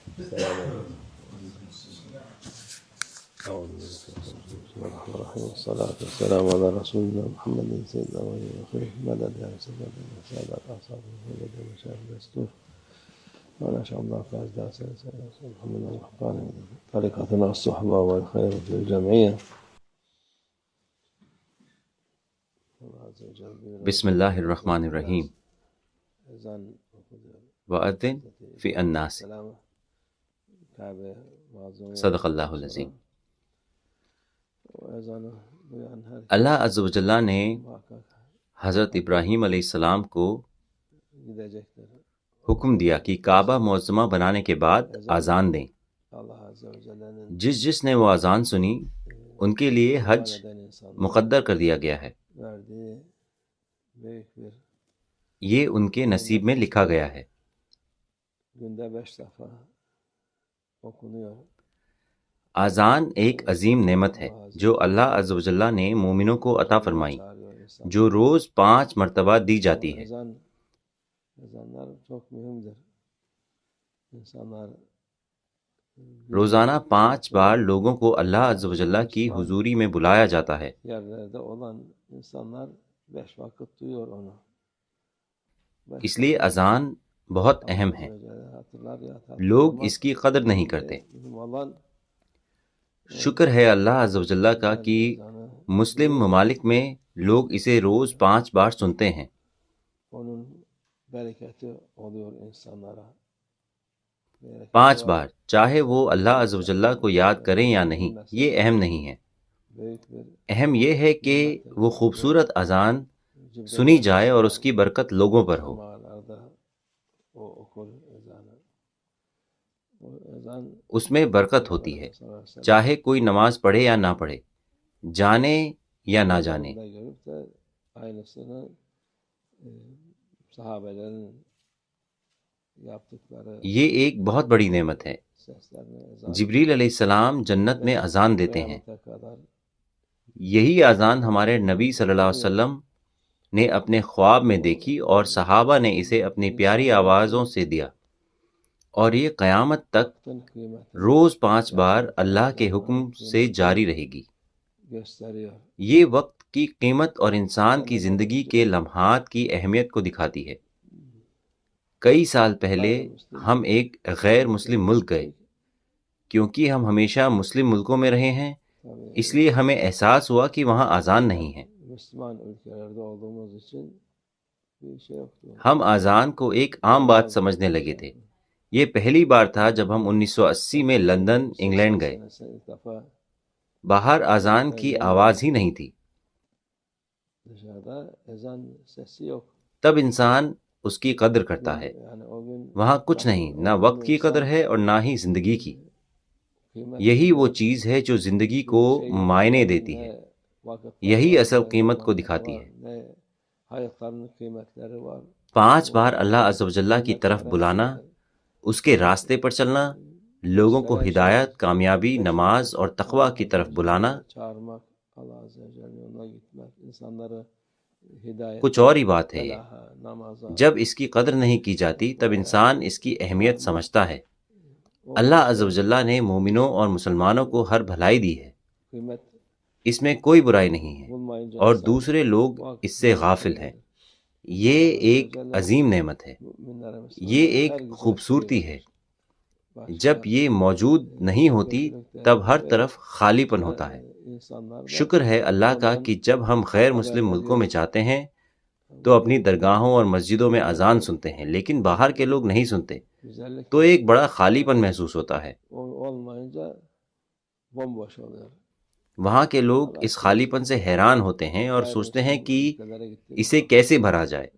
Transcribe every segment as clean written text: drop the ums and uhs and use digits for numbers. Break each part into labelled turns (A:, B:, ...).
A: السلام عليكم. أعوذ بالله بسم الله الرحمن الرحيم والصلاة والسلام على رسولنا محمد سيد الأولين والآخرين مدد يا سيدنا سادات أصحابه مدد مشايخ الدستور وأنا شاء الله فاز داس محمد الحقان طريقتنا الصحبة والخير في الجمعية.
B: بسم اللہ الرحمن الرحیم وأذن فی الناس صدق اللہ العظیم۔ اللہ عز و جل نے حضرت ابراہیم علیہ السلام کو حکم دیا کہ کعبہ معظمہ بنانے کے بعد اذان دیں۔ جس نے وہ اذان سنی ان کے لیے حج مقدر کر دیا گیا ہے، یہ ان کے نصیب میں لکھا گیا ہے۔ اذان ایک عظیم نعمت ہے جو اللہ عز و جل نے مومنوں کو عطا فرمائی، جو روز 5 مرتبہ دی جاتی ہے۔ روزانہ 5 بار لوگوں کو اللہ عز و جل کی حضوری میں بلایا جاتا ہے۔ اس لیے اذان بہت اہم ہے، لوگ اس کی قدر نہیں کرتے۔ شکر ہے اللہ عز و جل کا کہ مسلم ممالک میں لوگ اسے روز 5 بار سنتے ہیں۔ 5 بار، چاہے وہ اللہ عز و جل کو یاد کریں یا نہیں، یہ اہم نہیں ہے۔ اہم یہ ہے کہ وہ خوبصورت اذان سنی جائے اور اس کی برکت لوگوں پر ہو۔ اس میں برکت ہوتی ہے، چاہے کوئی نماز پڑھے یا نہ پڑھے، جانے یا نہ جانے۔ یہ ایک بہت بڑی نعمت ہے۔ جبریل علیہ السلام جنت میں اذان دیتے ہیں۔ یہی اذان ہمارے نبی صلی اللہ علیہ وسلم نے اپنے خواب میں دیکھی اور صحابہ نے اسے اپنی پیاری آوازوں سے دیا، اور یہ قیامت تک روز 5 بار اللہ کے حکم سے جاری رہے گی۔ یہ وقت کی قیمت اور انسان کی زندگی کے لمحات کی اہمیت کو دکھاتی ہے۔ کئی سال پہلے ہم ایک غیر مسلم ملک گئے، کیونکہ ہم ہمیشہ مسلم ملکوں میں رہے ہیں، اس لیے ہمیں احساس ہوا کہ وہاں اذان نہیں ہے۔ ہم اذان کو ایک عام بات سمجھنے لگے تھے۔ یہ پہلی بار تھا جب ہم 1980 میں لندن، انگلینڈ گئے۔ باہر اذان کی آواز ہی نہیں تھی۔ تب انسان اس کی قدر کرتا ہے۔ وہاں کچھ نہیں، نہ وقت کی قدر ہے اور نہ ہی زندگی کی۔ یہی وہ چیز ہے جو زندگی کو معنی دیتی ہے، یہی اصل قیمت کو دکھاتی ہے۔ 5 بار اللہ عز و جل کی طرف بلانا، اس کے راستے پر چلنا، لوگوں کو ہدایت، کامیابی، نماز اور تقوی کی طرف بلانا، کچھ اور ہی بات ہے۔ یہ جب اس کی قدر نہیں کی جاتی تب انسان اس کی اہمیت سمجھتا ہے۔ اللہ عز و جل نے مومنوں اور مسلمانوں کو ہر بھلائی دی ہے، اس میں کوئی برائی نہیں ہے، اور دوسرے لوگ اس سے غافل ہیں۔ یہ ایک عظیم نعمت ہے، یہ ایک خوبصورتی ہے۔ جب یہ موجود نہیں ہوتی تب ہر طرف خالی پن ہوتا ہے۔ شکر ہے اللہ کا کہ جب ہم غیر مسلم ملکوں میں جاتے ہیں تو اپنی درگاہوں اور مسجدوں میں اذان سنتے ہیں، لیکن باہر کے لوگ نہیں سنتے، تو ایک بڑا خالی پن محسوس ہوتا ہے۔ وہاں کے لوگ اس خالی پن سے حیران ہوتے ہیں اور سوچتے ہیں کہ اسے کیسے بھرا جائے۔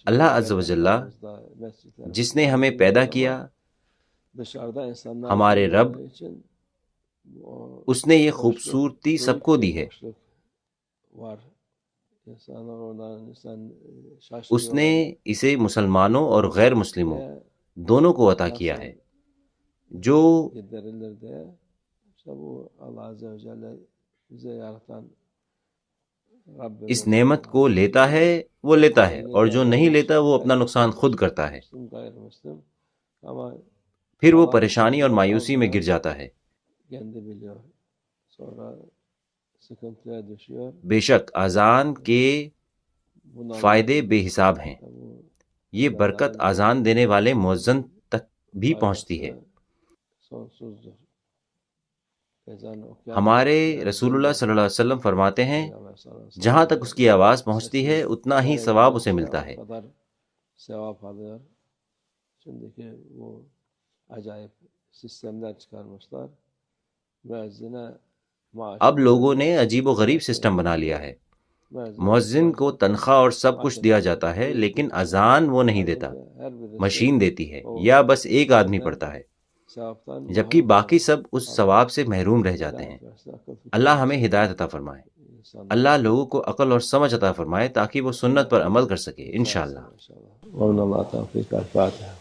B: اللہ عز و جل جس نے ہمیں پیدا کیا، ہمارے رب، اس نے یہ خوبصورتی سب کو دی ہے۔ اس نے اسے مسلمانوں اور غیر مسلموں دونوں کو عطا کیا ہے۔ جو اس نعمت کو لیتا ہے وہ لیتا ہے، اور جو نہیں لیتا وہ اپنا نقصان خود کرتا ہے۔ پھر وہ پریشانی اور مایوسی میں گر جاتا ہے۔
A: kendi biliyor. Sonra sıkıntıya düşüyor.
B: بے شک اذان کے
A: Bunalmak
B: فائدے بے حساب ہیں۔
A: bu
B: یہ برکت اذان دینے والے مؤذن تک بھی پہنچتی ہے۔
A: sonsuzdur. Ezan okuyan
B: ہمارے رسول اللہ صلی اللہ علیہ وسلم فرماتے ہیں جہاں تک اس کی آواز پہنچتی ہے اتنا ہی ثواب اسے ملتا ہے۔
A: kadar sevap alıyor. Şimdiki bu acayip sistemler çıkarmışlar. Müezzine maaş.
B: اب لوگوں نے عجیب و غریب سسٹم بنا لیا ہے۔ مؤذن کو تنخواہ اور سب کچھ دیا جاتا ہے لیکن اذان وہ نہیں دیتا، مشین دیتی ہے یا بس ایک آدمی پڑھتا ہے، جبکہ باقی سب اس ثواب سے محروم رہ جاتے ہیں۔ اللہ ہمیں ہدایت عطا فرمائے۔ اللہ لوگوں کو عقل اور سمجھ عطا فرمائے تاکہ وہ سنت پر عمل کر سکے انشاءاللہ۔
A: ومن اللہ توفیق الفاتحہ۔